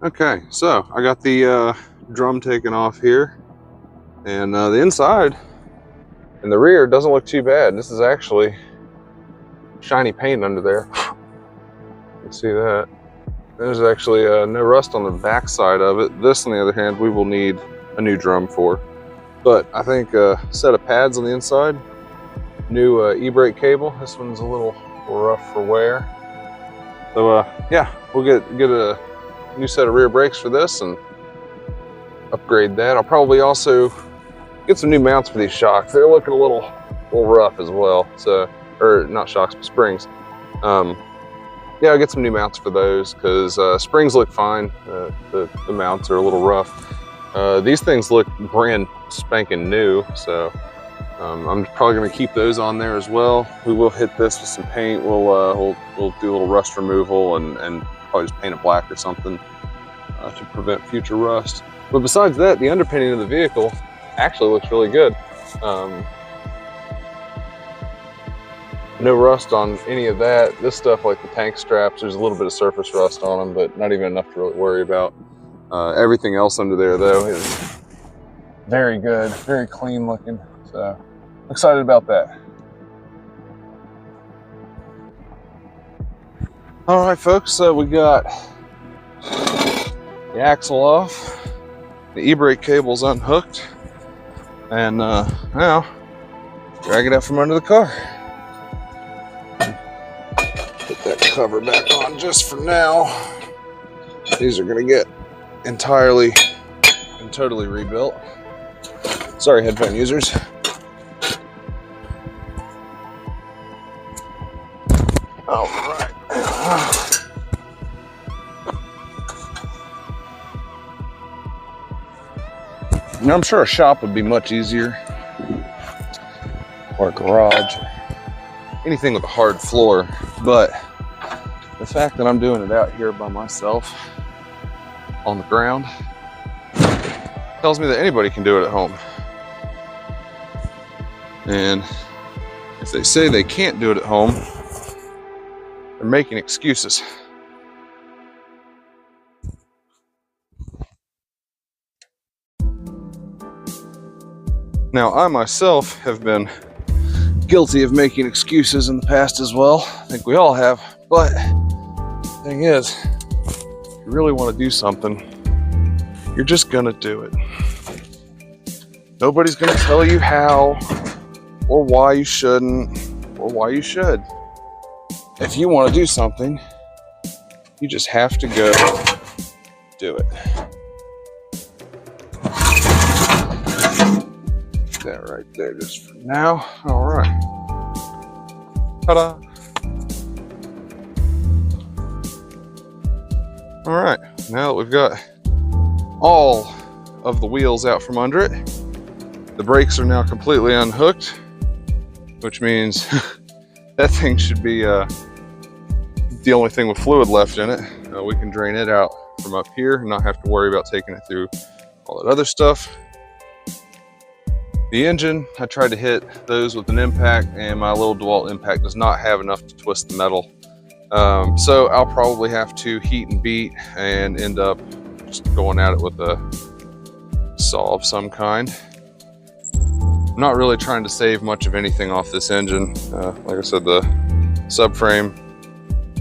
Okay, so I got the drum taken off here, and the inside and the rear doesn't look too bad. This is actually shiny paint under there. You can see that. There's actually no rust on the back side of it. This, on the other hand, we will need a new drum for. But I think a set of pads on the inside, new e-brake cable. This one's a little rough for wear. So yeah, we'll get a new set of rear brakes for this and upgrade that. I'll probably also get some new mounts for these shocks. They're looking a little rough as well. So, or not shocks, but springs. Yeah, I'll get some new mounts for those because springs look fine. The mounts are a little rough. These things look brand spanking new, so I'm probably going to keep those on there as well. We will hit this with some paint. We'll do a little rust removal and probably just paint it black or something to prevent future rust. But besides that, the underpinning of the vehicle actually looks really good. No rust on any of that. This stuff, like the tank straps, there's a little bit of surface rust on them, but not even enough to really worry about. Everything else under there, though, is very good, very clean looking. So, excited about that. All right, folks, so we got the axle off, the e-brake cable's unhooked, and now drag it out from under the car. Put that cover back on just for now. These are gonna get entirely and totally rebuilt. Sorry, headphone users. All right. Now, I'm sure a shop would be much easier, or a garage, or anything with a hard floor, but the fact that I'm doing it out here by myself on the ground tells me that anybody can do it at home. And if they say they can't do it at home, they're making excuses. Now, I myself have been guilty of making excuses in the past as well. I think we all have, but the thing is, if you really want to do something, you're just gonna do it. Nobody's gonna tell you how or why you shouldn't or why you should. If you want to do something, you just have to go do it. That right there just for now. All right. Ta-da. All right, now that we've got all of the wheels out from under it, the brakes are now completely unhooked, which means that thing should be the only thing with fluid left in it. We can drain it out from up here and not have to worry about taking it through all that other stuff. The engine, I tried to hit those with an impact, and my little DeWalt impact does not have enough to twist the metal. So I'll probably have to heat and beat and end up just going at it with a saw of some kind. I'm not really trying to save much of anything off this engine. Like I said, the subframe,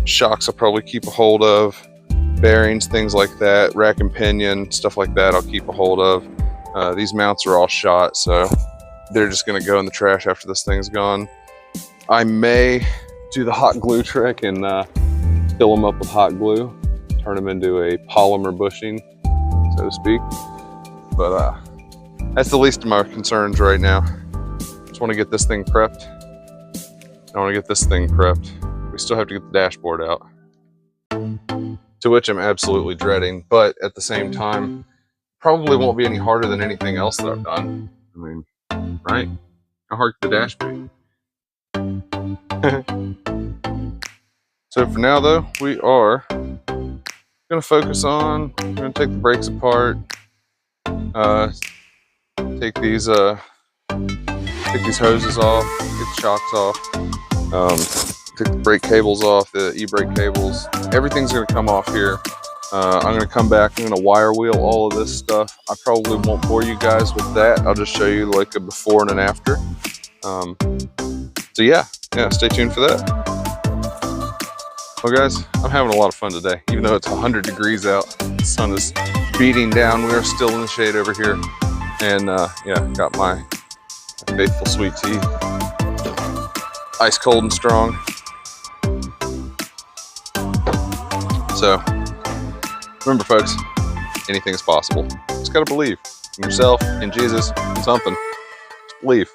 shocks I'll probably keep a hold of, bearings, things like that, rack and pinion, stuff like that I'll keep a hold of. These mounts are all shot, so they're just gonna go in the trash after this thing's gone. I may do the hot glue trick and fill them up with hot glue, turn them into a polymer bushing, so to speak. But that's the least of my concerns right now. Just want to get this thing prepped. I want to get this thing prepped. We still have to get the dashboard out, to which I'm absolutely dreading, but at the same time, probably won't be any harder than anything else that I've done. I mean, right? How hard could the dash be? So for now though, we are gonna focus on, we're gonna take the brakes apart, take these hoses off, get the shocks off, take the brake cables off, the e-brake cables. Everything's gonna come off here. I'm gonna come back, I'm gonna wire wheel all of this stuff. I probably won't bore you guys with that. I'll just show you like a before and an after. So yeah, stay tuned for that. Well guys, I'm having a lot of fun today. Even though it's 100 degrees out, the sun is beating down, we are still in the shade over here. And yeah, got my faithful sweet tea. Ice cold and strong. So, remember folks, anything is possible. Just gotta believe in yourself, in Jesus, in something. Just believe.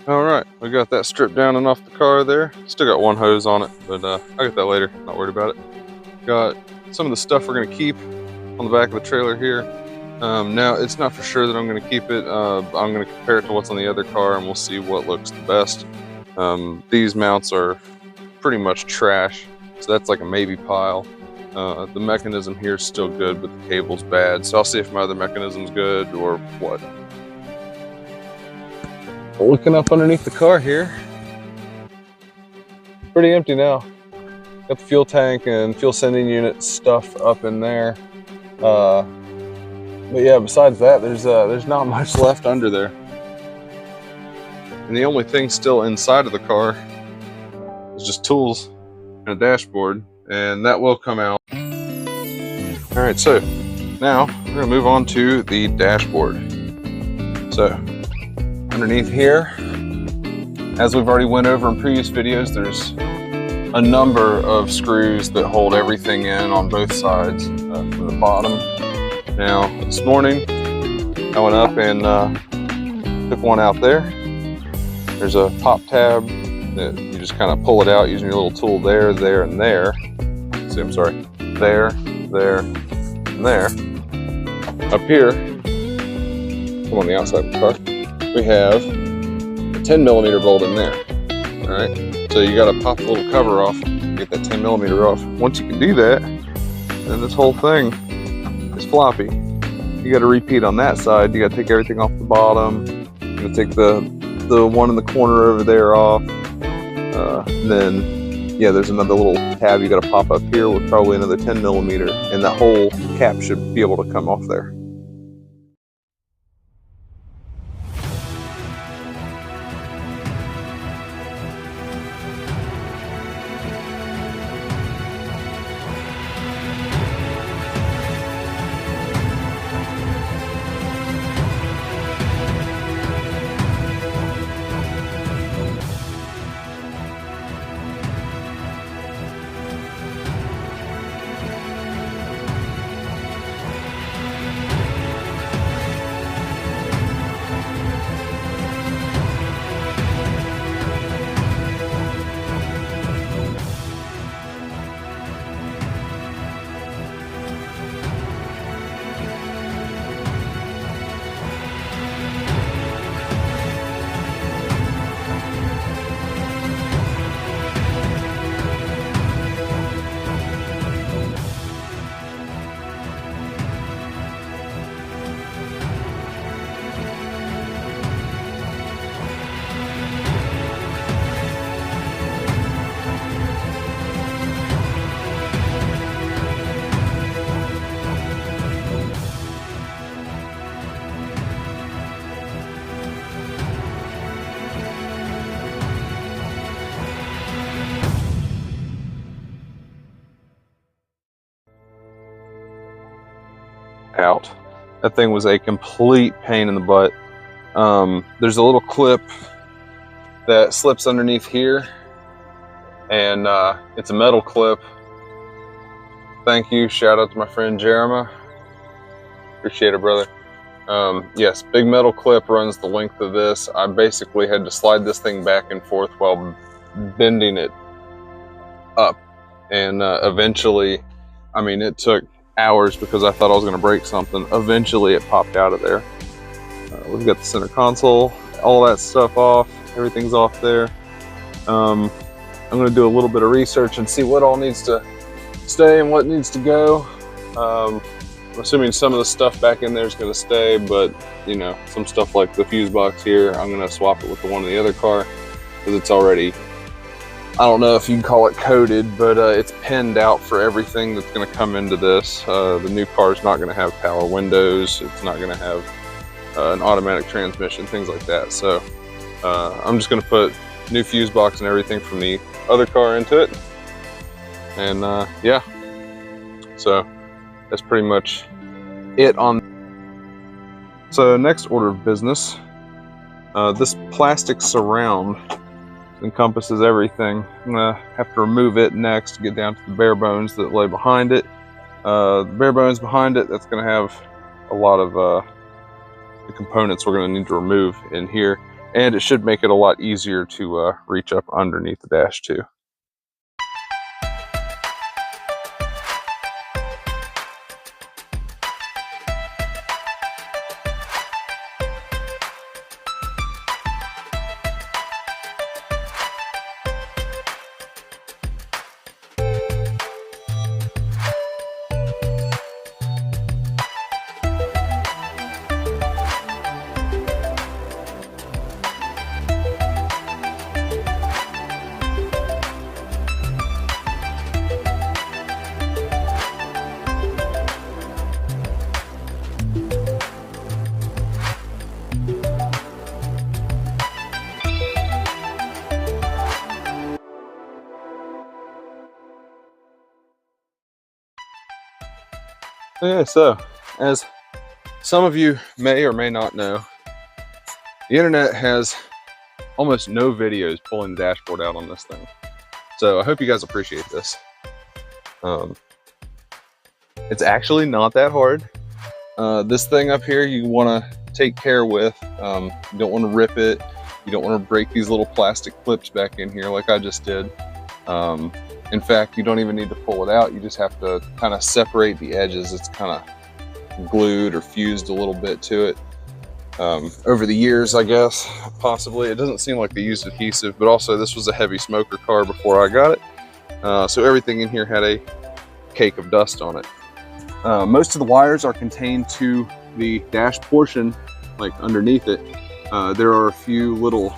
All right, we got that stripped down and off the car there. Still got one hose on it, but I'll get that later, not worried about it. Got some of the stuff we're gonna keep on the back of the trailer here. Now, it's not for sure that I'm gonna keep it. I'm gonna compare it to what's on the other car and we'll see what looks the best. These mounts are pretty much trash, so that's like a maybe pile. The mechanism here is still good, but the cable's bad, so I'll see if my other mechanism's good or what. Looking up underneath the car here, pretty empty now. Got the fuel tank and fuel sending unit stuff up in there. But yeah, besides that, there's not much left under there. And the only thing still inside of the car is just tools and a dashboard, and that will come out. All right, so now we're gonna move on to the dashboard. So underneath here, as we've already went over in previous videos, there's a number of screws that hold everything in on both sides from the bottom. Now, this morning, I went up and took one out there. There's a pop tab that you just kind of pull it out using your little tool there, there, and there. See, I'm sorry, there, there, and there. Up here, come on the outside of the car, we have a 10mm bolt in there. All right, so you got to pop the little cover off get that 10mm off. Once you can do that, then this whole thing is floppy. You got to repeat on that side. You got to take everything off the bottom. You got to take the one in the corner over there off. Then, yeah, there's another little tab you got to pop up here with probably another 10mm, and that whole cap should be able to come off there. Out. That thing was a complete pain in the butt. There's a little clip that slips underneath here, and it's a metal clip. Thank you. Shout out to my friend Jeremiah. Appreciate it, brother. Yes, big metal clip runs the length of this. I basically had to slide this thing back and forth while bending it up, and eventually, I mean, it took hours because I thought I was going to break something. Eventually it popped out of there. We've got the center console, all that stuff off. Everything's off there. I'm going to do a little bit of research and see what all needs to stay and what needs to go. I'm assuming some of the stuff back in there is going to stay, but you know, some stuff like the fuse box here, I'm going to swap it with the one in the other car because it's already, I don't know if you can call it coded, but it's pinned out for everything that's going to come into this. The new car is not going to have power windows. It's not going to have an automatic transmission, things like that. So I'm just going to put new fuse box and everything from the other car into it. And yeah, so that's pretty much it on. So next order of business, this plastic surround encompasses everything. I'm gonna have to remove it next to get down to the bare bones that lay behind it. The bare bones behind it, that's gonna have a lot of the components we're gonna need to remove in here, and it should make it a lot easier to reach up underneath the dash too. Yeah, so as some of you may or may not know, the internet has almost no videos pulling the dashboard out on this thing. So I hope you guys appreciate this. It's actually not that hard. This thing up here you want to take care with. You don't want to rip it. You don't want to break these little plastic clips back in here like I just did. In fact, you don't even need to pull it out. You just have to kind of separate the edges. It's kind of glued or fused a little bit to it. Over the years, I guess, possibly. It doesn't seem like they used adhesive, but also this was a heavy smoker car before I got it. So everything in here had a cake of dust on it. Most of the wires are contained to the dash portion, like underneath it. There are a few little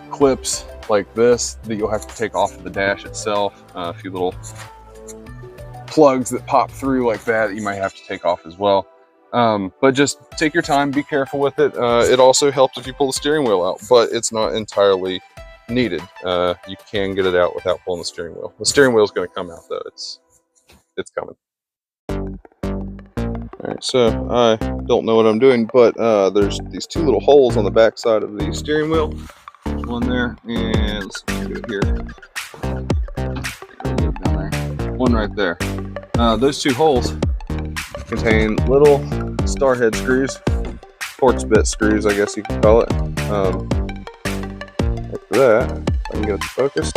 clips like this that you'll have to take off of the dash itself. A few little plugs that pop through like that you might have to take off as well. But just take your time, be careful with it. It also helps if you pull the steering wheel out, but it's not entirely needed. You can get it out without pulling the steering wheel. The steering wheel is going to come out though. It's coming. All right, so I don't know what I'm doing, but there's these two little holes on the back side of the steering wheel. There's one there, and let's do it here. Down there. One right there. Those two holes contain little star head screws, Torx bit screws, I guess you could call it. After that, I can get it to focus.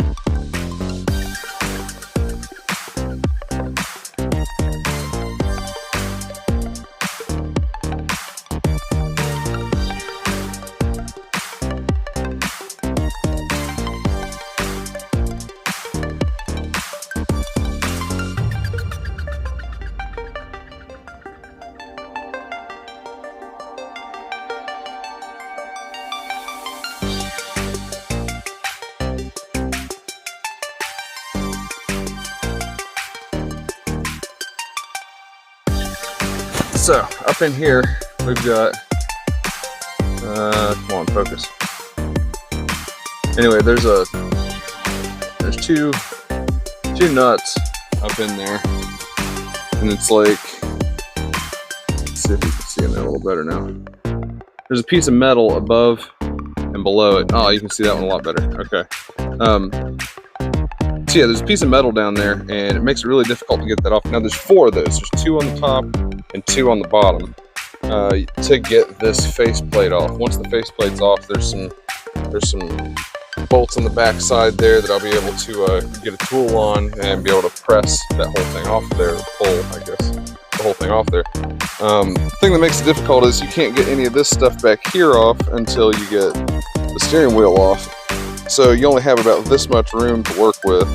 So up in here, we've got, come on, focus. Anyway, there's two nuts up in there, and it's like, let's see if you can see it a little better now. There's a piece of metal above and below it. Oh, you can see that one a lot better. Okay. So yeah, there's a piece of metal down there, and it makes it really difficult to get that off. Now there's four of those. There's two on the top and two on the bottom to get this faceplate off. Once the faceplate's off, there's some bolts on the back side there that I'll be able to get a tool on and be able to press that whole thing off there, pull, I guess, the whole thing off there. The thing that makes it difficult is you can't get any of this stuff back here off until you get the steering wheel off. So you only have about this much room to work with,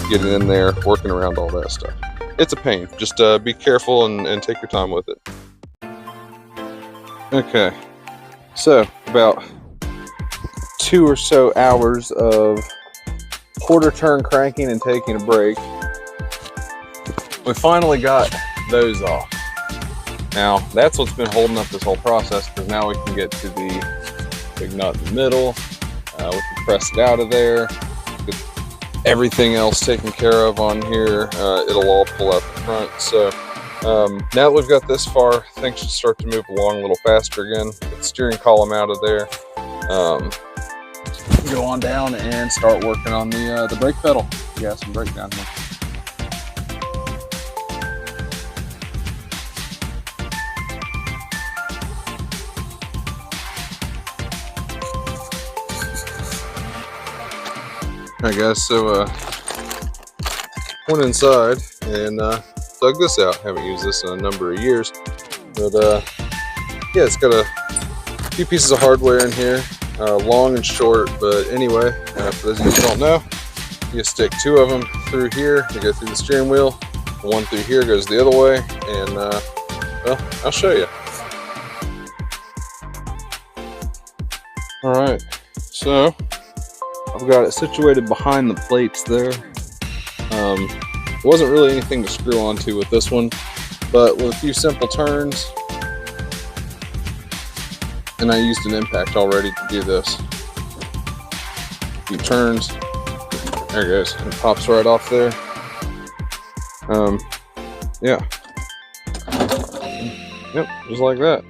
getting in there, working around all that stuff. It's a pain. Just be careful and take your time with it. Okay, so about 2 or so hours of quarter turn cranking and taking a break. We finally got those off. Now, that's what's been holding up this whole process, because now we can get to the big nut in the middle. We can press it out of there. Get everything else taken care of on here. It'll all pull out the front. So now that we've got this far, things should start to move along a little faster again. Get the steering column out of there. Go on down and start working on the brake pedal. Gas and brake down here. Alright guys, so went inside and dug this out. Haven't used this in a number of years, but yeah, it's got a few pieces of hardware in here, long and short. But anyway, for those of you who don't know, you stick two of them through here to go through the steering wheel. The one through here goes the other way, and well, I'll show you. All right, so I've got it situated behind the plates there. Wasn't really anything to screw onto with this one, but with a few simple turns, and I used an impact already to do this. A few turns, there it goes, it pops right off there. Yeah, yep, just like that.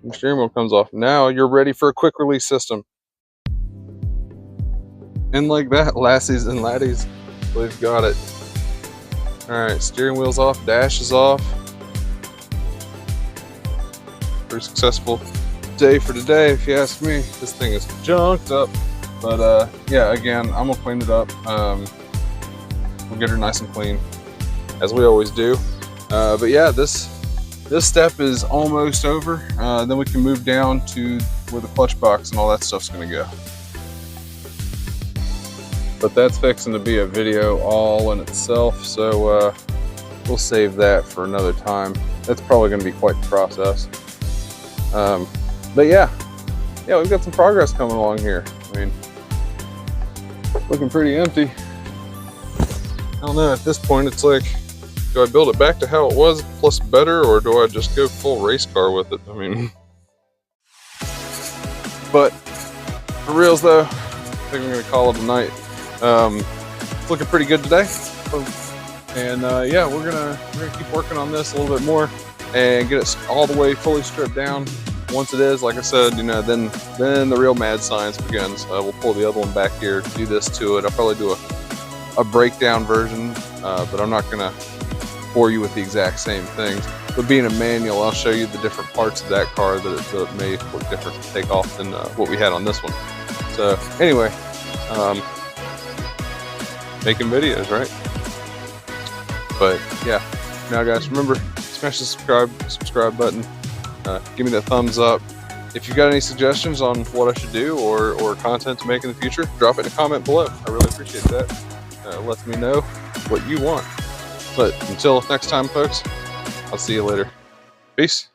The steering wheel comes off. Now you're ready for a quick release system. And like that, lassies and laddies, we've got it. All right, steering wheel's off, dash is off. Pretty successful day for today, if you ask me. This thing is junked up, but yeah, again, I'm gonna clean it up. We'll get her nice and clean, as we always do. But yeah, this step is almost over. Then we can move down to where the clutch box and all that stuff's gonna go. but that's fixing to be a video all in itself, so we'll save that for another time. That's probably going to be quite the process. But yeah, we've got some progress coming along here. I mean, looking pretty empty. I don't know, at this point it's like, do I build it back to how it was plus better, or do I just go full race car with it? I mean, but for reals though, I think I'm gonna call it a night. It's looking pretty good today, and yeah, we're gonna keep working on this a little bit more and get it all the way fully stripped down. Once it is, like I said, you know, then the real mad science begins. We'll pull the other one back here, do this to it. I'll probably do a breakdown version, but I'm not gonna bore you with the exact same things. But being a manual, I'll show you the different parts of that car that it may look different to take off than what we had on this one. So anyway, making videos, right? But yeah, now guys, remember, smash the subscribe button. Give me that thumbs up. If you've got any suggestions on what I should do or content to make in the future, drop it in a comment below. I really appreciate that. It lets me know what you want. But until next time, folks, I'll see you later. Peace.